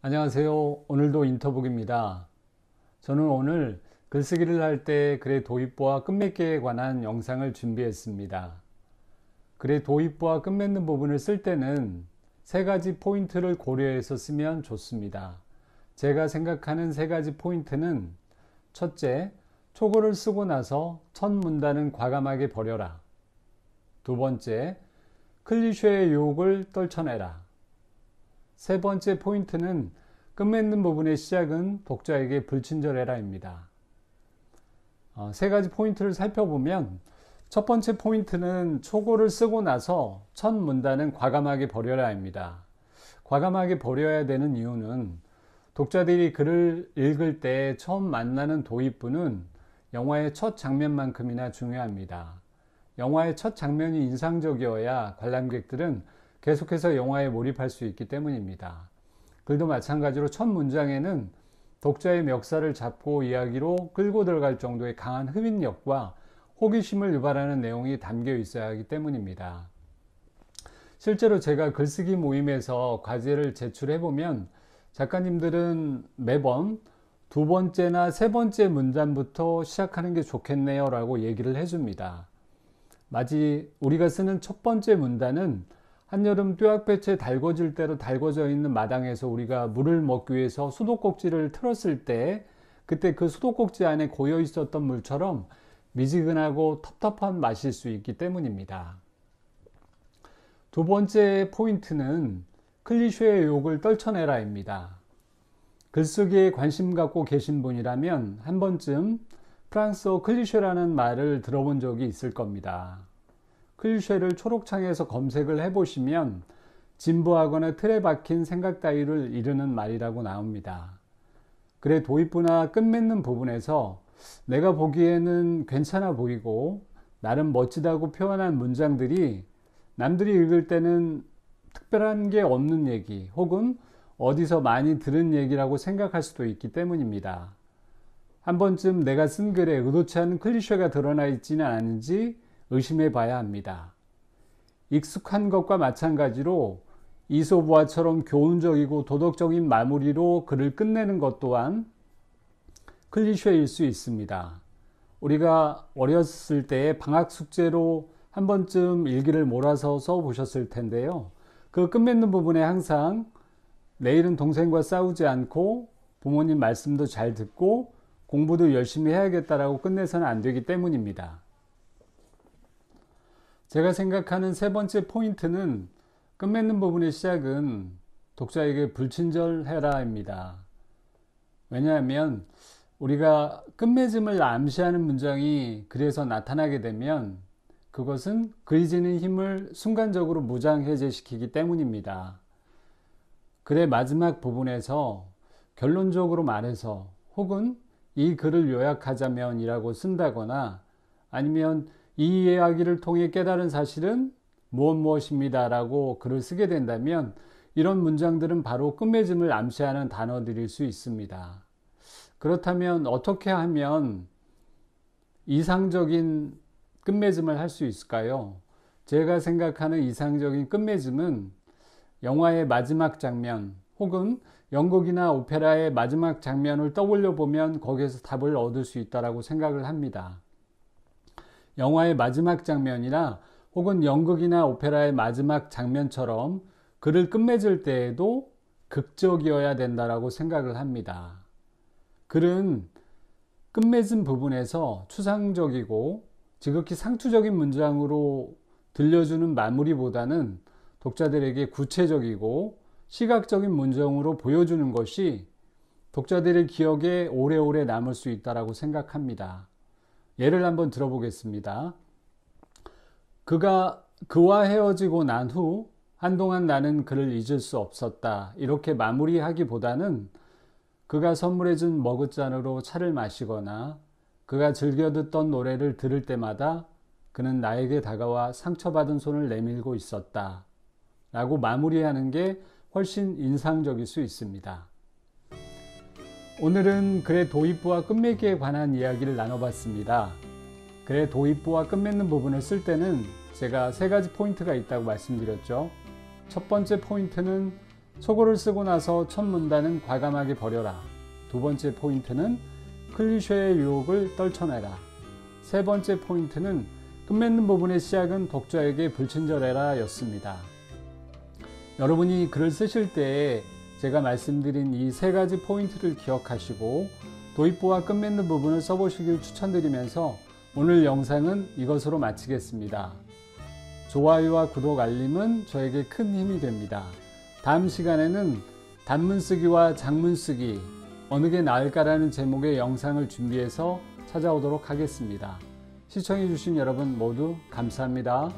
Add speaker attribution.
Speaker 1: 안녕하세요. 오늘도 인터북입니다. 저는 오늘 글쓰기를 할 때 글의 도입부와 끝맺기에 관한 영상을 준비했습니다. 글의 도입부와 끝맺는 부분을 쓸 때는 세 가지 포인트를 고려해서 쓰면 좋습니다. 제가 생각하는 세 가지 포인트는 첫째, 초고를 쓰고 나서 첫 문단은 과감하게 버려라. 두 번째, 클리셰의 유혹을 떨쳐내라. 세 번째 포인트는 끝맺는 부분의 시작은 독자에게 불친절해라입니다. 세 가지 포인트를 살펴보면 첫 번째 포인트는 초고를 쓰고 나서 첫 문단은 과감하게 버려라입니다. 과감하게 버려야 되는 이유는 독자들이 글을 읽을 때 처음 만나는 도입부는 영화의 첫 장면만큼이나 중요합니다. 영화의 첫 장면이 인상적이어야 관람객들은 계속해서 영화에 몰입할 수 있기 때문입니다. 글도 마찬가지로 첫 문장에는 독자의 멱살을 잡고 이야기로 끌고 들어갈 정도의 강한 흡입력과 호기심을 유발하는 내용이 담겨 있어야 하기 때문입니다. 실제로 제가 글쓰기 모임에서 과제를 제출해보면 작가님들은 매번 두 번째나 세 번째 문단부터 시작하는 게 좋겠네요 라고 얘기를 해줍니다. 마치 우리가 쓰는 첫 번째 문단은 한여름 뙤약볕에 달궈질 대로 달궈져 있는 마당에서 우리가 물을 먹기 위해서 수도꼭지를 틀었을 때 그때 그 수도꼭지 안에 고여 있었던 물처럼 미지근하고 텁텁한 맛일 수 있기 때문입니다. 두 번째 포인트는 클리셰의 유혹을 떨쳐내라입니다. 글쓰기에 관심 갖고 계신 분이라면 한 번쯤 프랑스어 클리셰라는 말을 들어본 적이 있을 겁니다. 클리셰를 초록창에서 검색을 해보시면 진부하거나 틀에 박힌 생각 따위를 이르는 말이라고 나옵니다. 글의 도입부나 끝맺는 부분에서 내가 보기에는 괜찮아 보이고 나름 멋지다고 표현한 문장들이 남들이 읽을 때는 특별한 게 없는 얘기 혹은 어디서 많이 들은 얘기라고 생각할 수도 있기 때문입니다. 한 번쯤 내가 쓴 글에 의도치 않은 클리셰가 드러나 있지는 않은지 의심해 봐야 합니다. 익숙한 것과 마찬가지로 이솝우화처럼 교훈적이고 도덕적인 마무리로 글을 끝내는 것 또한 클리셰일 수 있습니다. 우리가 어렸을 때 방학 숙제로 한 번쯤 일기를 몰아서 써보셨을 텐데요. 그 끝맺는 부분에 항상 내일은 동생과 싸우지 않고 부모님 말씀도 잘 듣고 공부도 열심히 해야겠다라고 끝내서는 안 되기 때문입니다. 제가 생각하는 세 번째 포인트는 끝맺는 부분의 시작은 독자에게 불친절해라입니다. 왜냐하면 우리가 끝맺음을 암시하는 문장이 글에서 나타나게 되면 그것은 그리지는 힘을 순간적으로 무장해제시키기 때문입니다. 글의 마지막 부분에서 결론적으로 말해서 혹은 이 글을 요약하자면 이라고 쓴다거나 아니면 이 이야기를 통해 깨달은 사실은 무엇입니다 라고 글을 쓰게 된다면 이런 문장들은 바로 끝맺음을 암시하는 단어들일 수 있습니다. 그렇다면 어떻게 하면 이상적인 끝맺음을 할 수 있을까요? 제가 생각하는 이상적인 끝맺음은 영화의 마지막 장면 혹은 연극이나 오페라의 마지막 장면을 떠올려 보면 거기에서 답을 얻을 수 있다고 생각을 합니다. 영화의 마지막 장면이나 혹은 연극이나 오페라의 마지막 장면처럼 글을 끝맺을 때에도 극적이어야 된다고 생각을 합니다. 글은 끝맺은 부분에서 추상적이고 지극히 상투적인 문장으로 들려주는 마무리보다는 독자들에게 구체적이고 시각적인 문장으로 보여주는 것이 독자들의 기억에 오래오래 남을 수 있다고 생각합니다. 예를 한번 들어보겠습니다. 그와 헤어지고 난 후 한동안 나는 그를 잊을 수 없었다. 이렇게 마무리하기보다는 그가 선물해준 머그잔으로 차를 마시거나 그가 즐겨 듣던 노래를 들을 때마다 그는 나에게 다가와 상처받은 손을 내밀고 있었다. 라고 마무리하는 게 훨씬 인상적일 수 있습니다. 오늘은 글의 도입부와 끝맺기에 관한 이야기를 나눠봤습니다. 글의 도입부와 끝맺는 부분을 쓸 때는 제가 세 가지 포인트가 있다고 말씀드렸죠. 첫 번째 포인트는 속어를 쓰고 나서 첫 문단은 과감하게 버려라. 두 번째 포인트는 클리셰의 유혹을 떨쳐내라. 세 번째 포인트는 끝맺는 부분의 시작은 독자에게 불친절해라 였습니다. 여러분이 글을 쓰실 때 제가 말씀드린 이 세 가지 포인트를 기억하시고 도입부와 끝맺는 부분을 써보시길 추천드리면서 오늘 영상은 이것으로 마치겠습니다. 좋아요와 구독, 알림은 저에게 큰 힘이 됩니다. 다음 시간에는 단문 쓰기와 장문 쓰기 어느 게 나을까라는 제목의 영상을 준비해서 찾아오도록 하겠습니다. 시청해주신 여러분 모두 감사합니다.